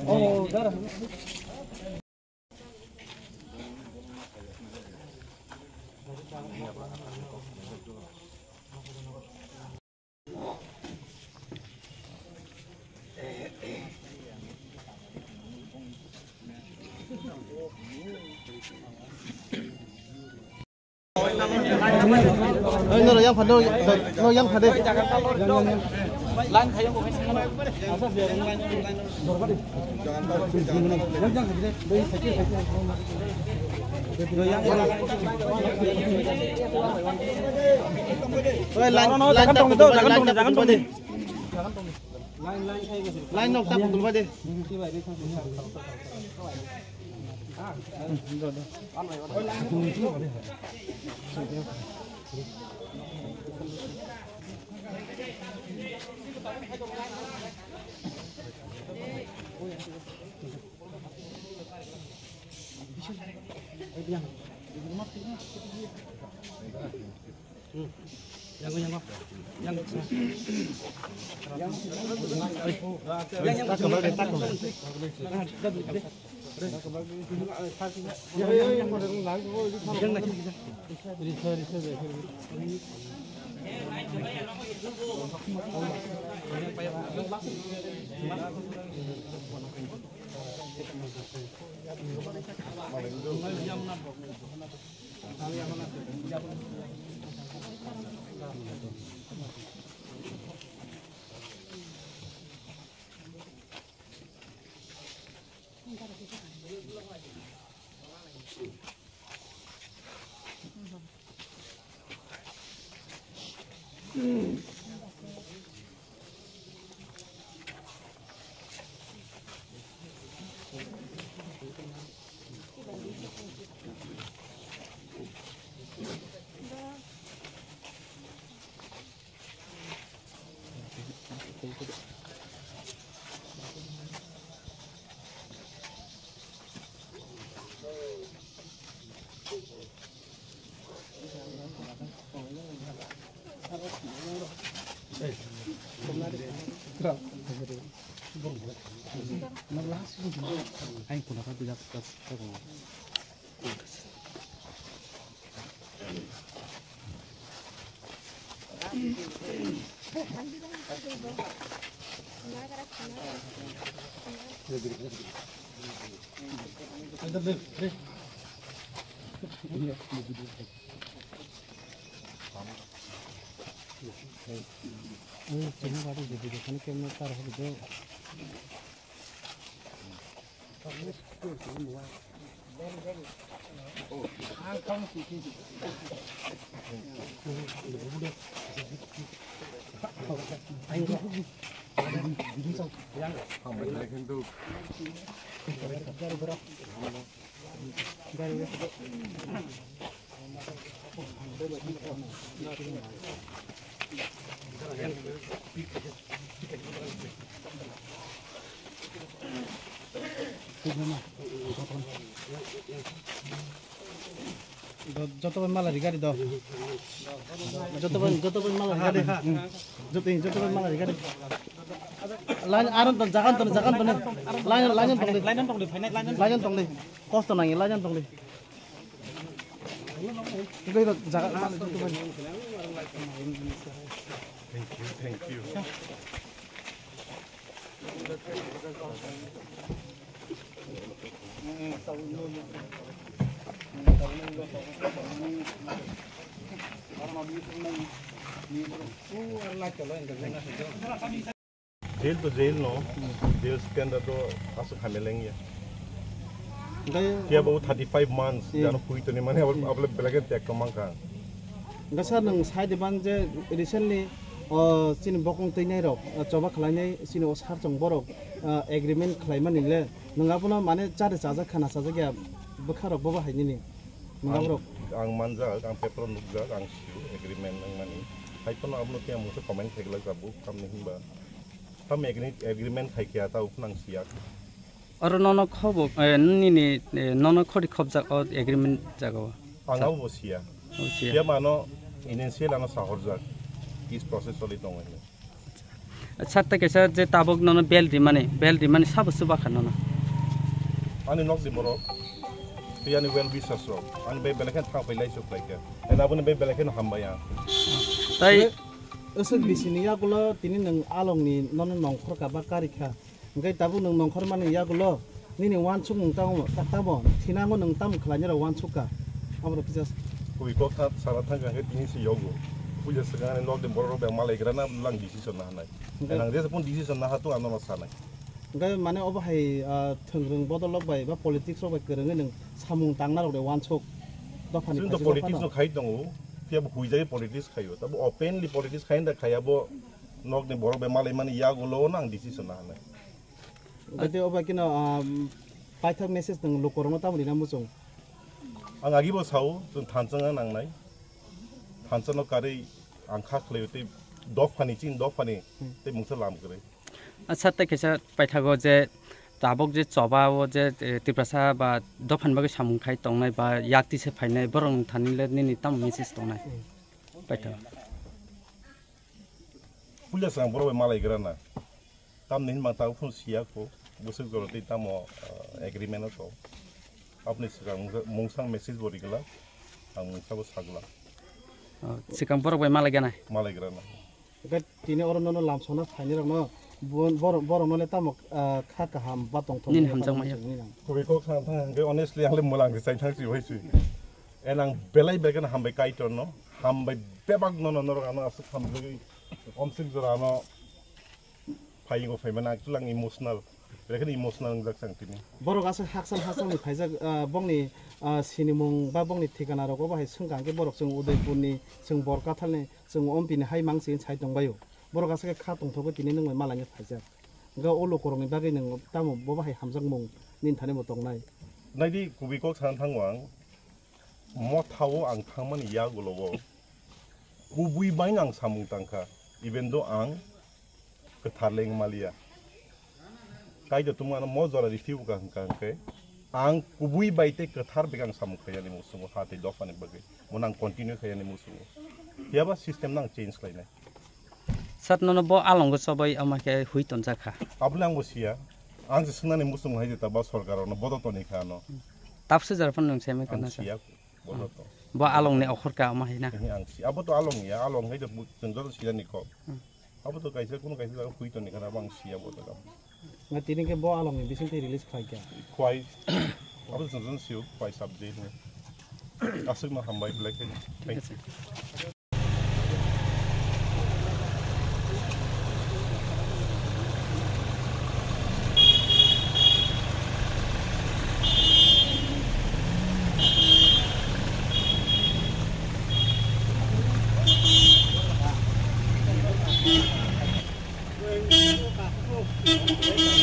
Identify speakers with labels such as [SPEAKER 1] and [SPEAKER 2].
[SPEAKER 1] Oh, darah. Nó yang phản nó yang phản đây. Lan thấy không có cái sao về lan rồi bắt đi. Yang phải đi đây phải chứ rồi yang rồi lan tông itu jangan tông đi. Lain nok tak betul pada. Anh cũng đã đi gặp Jotoban malah di gadi do. Jotoban malah di gadi. Jotoban malah di gadi. Lain aron ton jangan ton. Lain tong di. Kos ton nangi lain tong di. Itu jangan jotoban. Thank you.
[SPEAKER 2] Jail to jail no, jail के अंदर तो आसु खामेलेंगे ये। क्या बहुत 35 months जानो हुई तो नहीं माने अब लोग बेलगे त्याग कमांग का।
[SPEAKER 1] Gasa nang side ban je recently sin bokong teinai rok coba khlainai sin osar chong borok agreement khlaiman nile nangapuna mane chare chaja khana chaja gya bokharok boba haini ni nangabrok
[SPEAKER 2] ang manja ang paper nukja ang agreement nang mani haipon abno kya muso comment thegla jabu kam nahi ba tam agreement thaikia ta upnang siak
[SPEAKER 3] aro nono khobo nini nono khori khobja agreement jago
[SPEAKER 2] angau bosia ya mano initial ana sahorja is process oli tong
[SPEAKER 3] satta kaisa je tabok nono bel di mane sabo suba khanono
[SPEAKER 2] ani nok di borok ti ani well wishes ro ani be belakan thang pai lai sok lai ka ana bun be belakan hambaya
[SPEAKER 3] tai
[SPEAKER 1] asal bisini ya gulo tini nang along ni non nongkhor ka ba karikha ngai tabu nang nongkhor mani ya gulo nini wan chung nang tamo tatamo thinango nang tam khlanya ra wan chuka amro pijas
[SPEAKER 2] kui ko tha sara thang ga tini si yogo puja sagane nok di borok be malai grana lang decision na hanai nang des pun decision na hatu ano sanai
[SPEAKER 1] ngai mane oba hai thengrung bodolok bai ba politics ro bai kereng nang samung tangna ro de wan chuk dofani
[SPEAKER 2] sin to politics no khai dongo pia bu huijai politics khayo tabu openly politics khain da khayabo nok ni borok be malai mani ya gulo nang decision na hanai
[SPEAKER 1] gate oba kino paithak message nang lokorong tamri na musung
[SPEAKER 2] ang agi bo sau tun thanchang nang nai thanchano kari angkha khleute dofani chin dofani te mungsa lam kare
[SPEAKER 3] satta kaisa paithago je tabok je choba o je tiprasa ba dofan ba samung khai tongnai ba yakti se phainai borong thanile nini tam message tongnai paitha
[SPEAKER 2] pulia sang boro be malai grana tam nin ma ta phun sia ko busuk goro ti tamo agreement ko apne sikang mungsang message bori gala ang mungsa bo sagla
[SPEAKER 3] sikang borok bai malai ganai
[SPEAKER 2] malai grana
[SPEAKER 1] gat tini oro no lam sona thaini ro no bor no le tamok kha ka ham ba tong thong
[SPEAKER 3] nin hamjang ma
[SPEAKER 2] ko be ko sang thang ge honestly ang le mulang de sai thang si hoi su enang belai began ham be kai ton no ham be bebak no no ro ano asu ham le om sing jora no phai go phai mana tulang emotional bekan emotional jak sang tini
[SPEAKER 1] borok asa haksal ni phaijak bongni sinimung ba bongni thikana ro ko ba hai sungkang ke borok sung udaipur ni sung borkathal ni sung ompi ni hai mangsi chai tongbayo borok asa ke kha tongthogo tini nang malani phaijak ga olo korong ni bagai nang tamo bo ba hai hamjak mung nin thane mo tongnai
[SPEAKER 2] naidi kubi ko sang thang wang mo thawo ang thangmani ya gulogo kubui bain ang samung tangkha even though ang ketharleng malia kai do tumana mo jora review kan ke ang kubui baite kethar begang samung khayani musumo hate dofani bagai monang continue khayani musumo yaba system nang change lainai
[SPEAKER 3] sat nono bo along go sobai amake hui tonja kha
[SPEAKER 2] ablang bosia ang se sunani musum haide ta ba sarkar no bodo to ni khano
[SPEAKER 3] tapse jarpan nang seme kana
[SPEAKER 2] sia bodo to
[SPEAKER 3] bo along ne okhor ka ama hina
[SPEAKER 2] ini ang si abo to along ya along haide jengjo sia ni ko abo to kaisa kuno kaisa hui to ni kana bang sia bodo to
[SPEAKER 1] nga tini ke bo along ni bising te release khai kya
[SPEAKER 2] kwai abo jengjo siu kwai subject ni asuk ma hambai black thank you
[SPEAKER 1] Thank you.